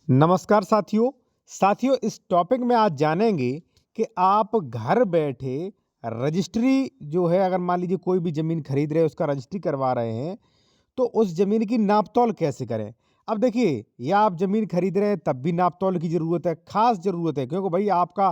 नमस्कार साथियों इस टॉपिक में आज जानेंगे कि आप घर बैठे रजिस्ट्री जो है अगर मान लीजिए कोई भी ज़मीन खरीद रहे हैं उसका रजिस्ट्री करवा रहे हैं तो उस ज़मीन की नाप-तौल कैसे करें? अब देखिए, या आप ज़मीन खरीद रहे हैं तब भी नाप-तौल की ज़रूरत है, ख़ास ज़रूरत है क्योंकि भई आपका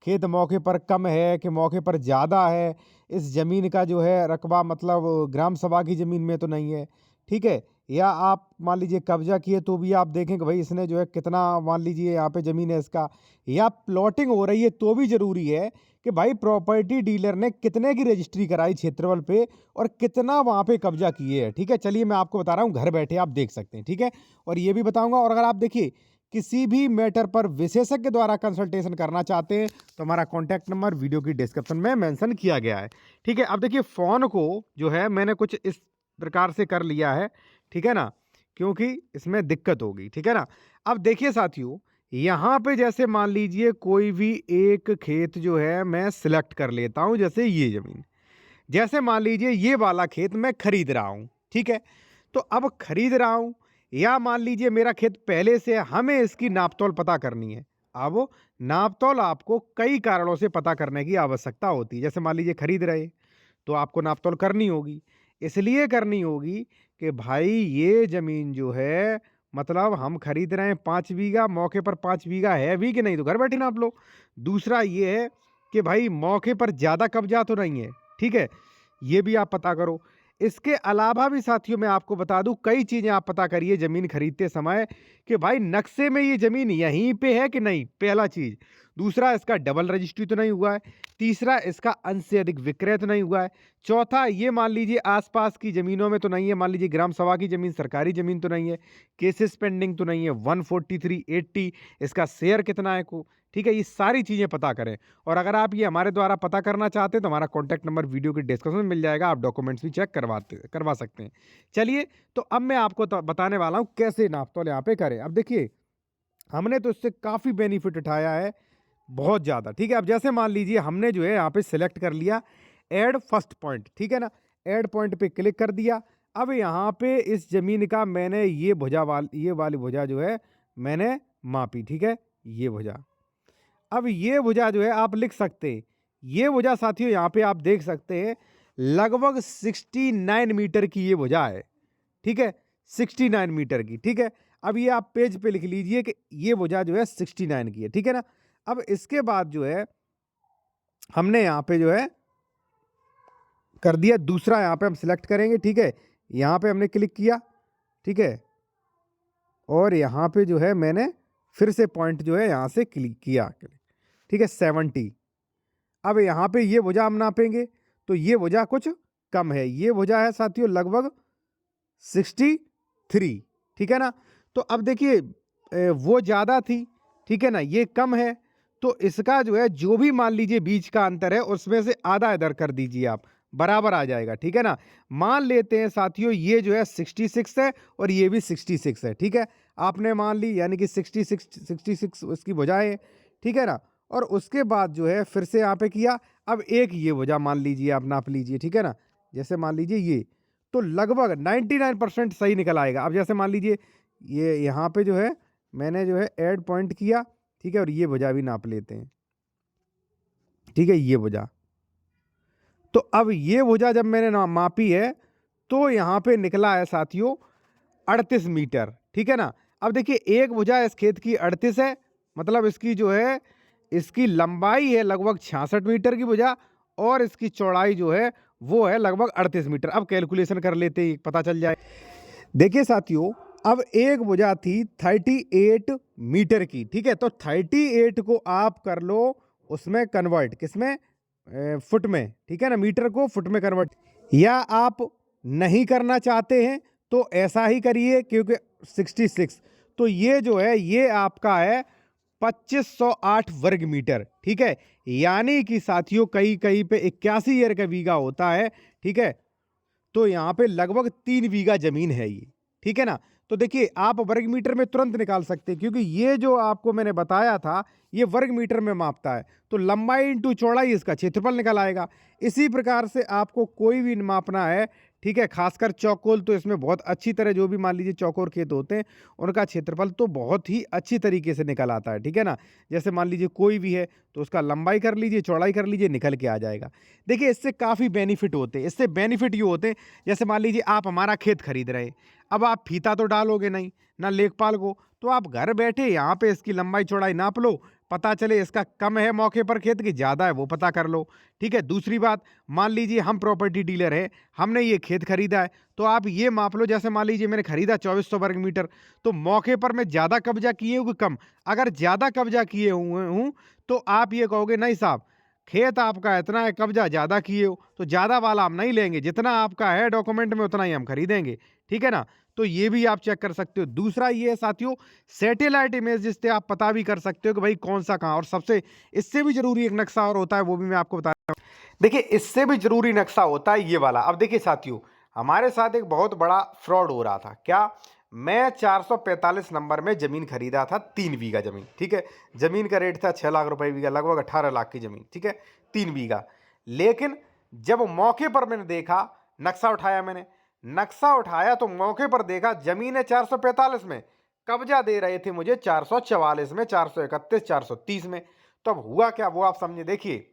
खेत मौके पर कम है कि मौके पर ज़्यादा है, इस ज़मीन का जो है रकबा मतलब ग्राम सभा की ज़मीन में तो नहीं है, ठीक है? या आप मान लीजिए कब्ज़ा किए तो भी आप देखें कि भई इसने जो है कितना मान लीजिए यहाँ पे ज़मीन है इसका या प्लॉटिंग हो रही है तो भी ज़रूरी है कि भाई प्रॉपर्टी डीलर ने कितने की रजिस्ट्री कराई क्षेत्रफल पे और कितना वहाँ पे कब्जा किए हैं, ठीक है? चलिए मैं आपको बता रहा हूँ, घर बैठे आप देख सकते हैं, ठीक है? और ये भी बताऊँगा और अगर आप देखिए, किसी भी मैटर पर विशेषज्ञ द्वारा कंसल्टेशन करना चाहते हैं, तो हमारा कॉन्टैक्ट नंबर वीडियो की डिस्क्रिप्शन में मेंशन किया गया है, ठीक है? अब देखिए फ़ोन को जो है मैंने कुछ इस प्रकार से कर लिया है, ठीक है ना? क्योंकि इसमें दिक्कत होगी, ठीक है ना? अब देखिए साथियों, यहाँ पे जैसे मान लीजिए कोई भी एक खेत जो है मैं सिलेक्ट कर लेता हूँ, जैसे ये ज़मीन। जैसे मान लीजिए ये वाला खेत मैं खरीद रहा हूँ, ठीक है? तो अब खरीद रहा हूँ या मान लीजिए मेरा खेत पहले से है, हमें इसकी नाप-तौल पता करनी है। अब नाप-तौल आपको कई कारणों से पता करने की आवश्यकता होती है। जैसे मान लीजिए खरीद रहे, तो आपको नाप-तौल करनी होगी। इसलिए करनी होगी कि भाई ये ज़मीन जो है मतलब हम खरीद रहे हैं 5 बीघा, मौके पर 5 बीघा है भी कि नहीं, तो घर बैठे नाप लो। दूसरा ये है कि भाई मौके पर ज़्यादा कब्ज़ा तो नहीं है, ठीक है? ये भी आप पता करो। इसके अलावा भी साथियों मैं आपको बता दूँ कई चीज़ें आप पता करिए ज़मीन खरीदते समय कि भाई नक्शे में ये ज़मीन यहीं पे है कि नहीं, पहला चीज़। दूसरा इसका डबल रजिस्ट्री तो नहीं हुआ है। तीसरा इसका अंश से अधिक विक्रय तो नहीं हुआ है। चौथा ये मान लीजिए आस-पास की ज़मीनों में तो नहीं है, मान लीजिए ग्राम सभा की ज़मीन, सरकारी ज़मीन तो नहीं है। केसेस पेंडिंग तो नहीं है, 143, 80 इसका शेयर कितना है को, ठीक है? ये सारी चीज़ें पता करें और अगर आप ये हमारे द्वारा पता करना चाहते हैं तो हमारा कॉन्टैक्ट नंबर वीडियो के डिस्क्रिप्शन में मिल जाएगा, आप डॉक्यूमेंट्स भी चेक करवा सकते हैं। चलिए, तो अब मैं आपको बताने वाला हूँ कैसे नाप-तौल यहाँ पे करें। अब देखिए, हमने तो इससे काफ़ी बेनिफिट उठाया है, बहुत ज़्यादा, ठीक है? अब जैसे मान लीजिए हमने जो है यहाँ पे सिलेक्ट कर लिया ऐड फर्स्ट पॉइंट, ठीक है ना? ऐड पॉइंट पे क्लिक कर दिया। अब यहाँ पे इस ज़मीन का मैंने ये वाली भुजा जो है मैंने मापी, ठीक है? ये भुजा। अब ये भुजा जो है आप लिख सकते हैं। ये भुजा साथियों यहाँ पे आप देख सकते हैं लगभग 69 मीटर की ये भुजा है, ठीक है? 69 मीटर की, ठीक है? अब ये आप पेज पे लिख लीजिए कि ये भुजा जो है 69 की है, ठीक है ना? अब इसके बाद जो है हमने यहाँ पे जो है कर दिया दूसरा, यहाँ पे हम सिलेक्ट करेंगे, ठीक है? यहाँ पे हमने क्लिक किया, ठीक है? और यहाँ पे जो है मैंने फिर से पॉइंट जो है यहाँ से क्लिक किया, ठीक है? 70। अब यहाँ पे ये भुजा हम नापेंगे तो ये भुजा कुछ कम है, ये भुजा है साथियों लगभग 63, ठीक है ना? तो अब देखिए वो ज़्यादा थी, ठीक है ना? ये कम है, तो इसका जो है जो भी मान लीजिए बीच का अंतर है उसमें से आधा इधर कर दीजिए आप, बराबर आ जाएगा, ठीक है ना? मान लेते हैं साथियों ये जो है 66 है और ये भी 66 है, ठीक है? आपने मान ली यानी कि 66 उसकी भुजाएँ, ठीक है ना? और उसके बाद जो है फिर से यहाँ पे किया, अब एक ये भुजा मान लीजिए आप नाप लीजिए, ठीक है ना? जैसे मान लीजिए ये, तो लगभग 99% सही निकल आएगा। अब जैसे मान लीजिए ये यहाँ पे जो है मैंने जो है ऐड पॉइंट किया, ठीक है? और ये भुजा भी नाप लेते हैं, ठीक है? ये भुजा। तो अब ये भुजा जब मैंने मापी है, तो यहाँ पे निकला है साथियों 38 मीटर, ठीक है ना? अब देखिए एक भुजा इस खेत की 38 है, मतलब इसकी जो है इसकी लंबाई है लगभग 66 मीटर की भुजा और इसकी चौड़ाई जो है वो है लगभग 38 मीटर। अब कैलकुलेशन कर लेते हैं, पता चल जाए। देखिए साथियों, अब एक भुजा थी 38 मीटर की, ठीक है? तो 38 को आप कर लो उसमें कन्वर्ट, किसमें? फुट में, ठीक है ना? मीटर को फुट में कन्वर्ट, या आप नहीं करना चाहते हैं तो ऐसा ही करिए क्योंकि 66, तो ये जो है ये आपका है 2508 वर्ग मीटर, ठीक है? यानी कि साथियों कहीं कहीं पे 81 ईयर का बीघा होता है, ठीक है? तो यहाँ पे लगभग 3 बीघा ज़मीन है ये, ठीक है ना? तो देखिए आप वर्ग मीटर में तुरंत निकाल सकते हैं क्योंकि ये जो आपको मैंने बताया था, ये वर्ग मीटर में मापता है। तो लंबाई इंटू चौड़ाई इसका क्षेत्रफल निकल आएगा। इसी प्रकार से आपको कोई भी मापना है, ठीक है? ख़ासकर चौकोर तो इसमें बहुत अच्छी तरह जो भी मान लीजिए चौकोर खेत होते हैं, उनका क्षेत्रफल तो बहुत ही अच्छी तरीके से निकल आता है, ठीक है ना? जैसे मान लीजिए कोई भी है, तो उसका लंबाई कर लीजिए, चौड़ाई कर लीजिए, निकल के आ जाएगा। देखिए, इससे काफ़ी बेनिफिट होते हैं। इससे बेनिफिट ये होते हैं, जैसे मान लीजिए आप हमारा खेत खरीद रहे हैं, अब आप फीता तो डालोगे नहीं, ना लेखपाल को, तो आप घर बैठे यहाँ पे इसकी लंबाई चौड़ाई नाप लो, पता चले इसका कम है मौके पर खेत की ज़्यादा है, वो पता कर लो, ठीक है? दूसरी बात, मान लीजिए हम प्रॉपर्टी डीलर हैं, हमने ये खेत खरीदा है, तो आप ये माप लो, जैसे मान लीजिए मैंने खरीदा 2400 वर्ग मीटर, तो मौके पर मैं ज़्यादा कब्जा किए हूँ कि कम? अगर ज़्यादा कब्जा किए हुए हूँ, तो आप ये कहोगे नहीं साहब, खेत आपका इतना है, कब्जा ज़्यादा किए हो, तो ज़्यादा वाला हम नहीं लेंगे, जितना आपका है डॉक्यूमेंट में उतना ही हम खरीदेंगे, ठीक है ना? तो ये भी आप चेक कर सकते हो। दूसरा ये है साथियों, सैटेलाइट इमेज जिससे आप पता भी कर सकते हो कि भाई कौन-सा कहाँ, और सबसे इससे भी ज़रूरी एक नक्शा और होता है, वो भी मैं आपको बताता हूँ। देखिए, इससे भी ज़रूरी नक्शा होता है ये वाला। अब देखिए साथियों, हमारे साथ एक बहुत बड़ा फ्रॉड हो रहा था। क्या? मैं 445 नंबर में ज़मीन खरीदा था, 3 बीघा ज़मीन, ठीक है? ज़मीन का रेट था 6 लाख रुपए बीघा, लगभग 18 लाख की ज़मीन, ठीक है? 3 बीघा। लेकिन जब मौके पर मैंने देखा, नक्शा उठाया मैंने, नक्शा उठाया तो मौके पर देखा ज़मीन है 445 में, कब्जा दे रहे थे मुझे 444 में, 431, 430 में। तो अब हुआ क्या, वो आप समझे। देखिए,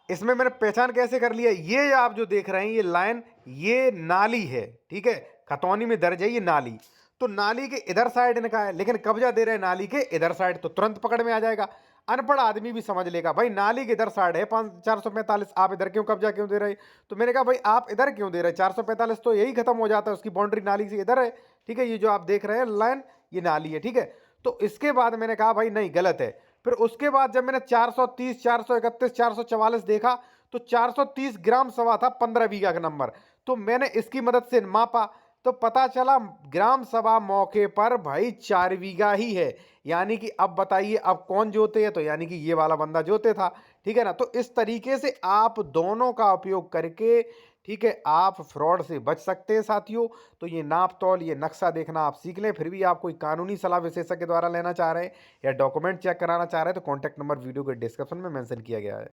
इसमें मैंने पहचान कैसे कर लिया, ये आप जो देख रहे हैं ये लाइन, ये नाली है, ठीक है? खतौनी में दर्ज है ये नाली। तो नाली के इधर साइड इनका है, लेकिन कब्जा दे रहे हैं नाली के इधर साइड, तो तुरंत पकड़ में आ जाएगा। अनपढ़ आदमी भी समझ लेगा, भाई नाली के इधर साइड है 445, आप इधर क्यों कब्जा क्यों दे रहे? तो मैंने कहा भाई आप इधर क्यों दे रहे? 445 तो यही खत्म हो जाता है, उसकी बाउंड्री नाली से इधर है, ठीक है? ये जो आप देख रहे हैं लाइन, ये नाली है, ठीक है? तो इसके बाद मैंने कहा भाई नहीं, गलत है। फिर उसके बाद जब मैंने 430, 431, 444 देखा, तो 430 ग्राम सभा था 15 बीघा का नंबर। तो मैंने इसकी मदद से मापा, तो पता चला ग्राम सभा मौके पर भाई 4 बीघा ही है। यानी कि अब बताइए अब कौन जोते है? तो यानी कि ये वाला बंदा जोते था, ठीक है ना? तो इस तरीके से आप दोनों का उपयोग करके, ठीक है, आप फ्रॉड से बच सकते हैं साथियों। तो ये नाप तौल, ये नक्शा देखना आप सीख लें। फिर भी आप कोई कानूनी सलाह विशेषज्ञ के द्वारा लेना चाह रहे हैं या डॉक्यूमेंट चेक कराना चाह रहे हैं, तो कॉन्टैक्ट नंबर वीडियो के डिस्क्रिप्शन में मेंशन किया गया है।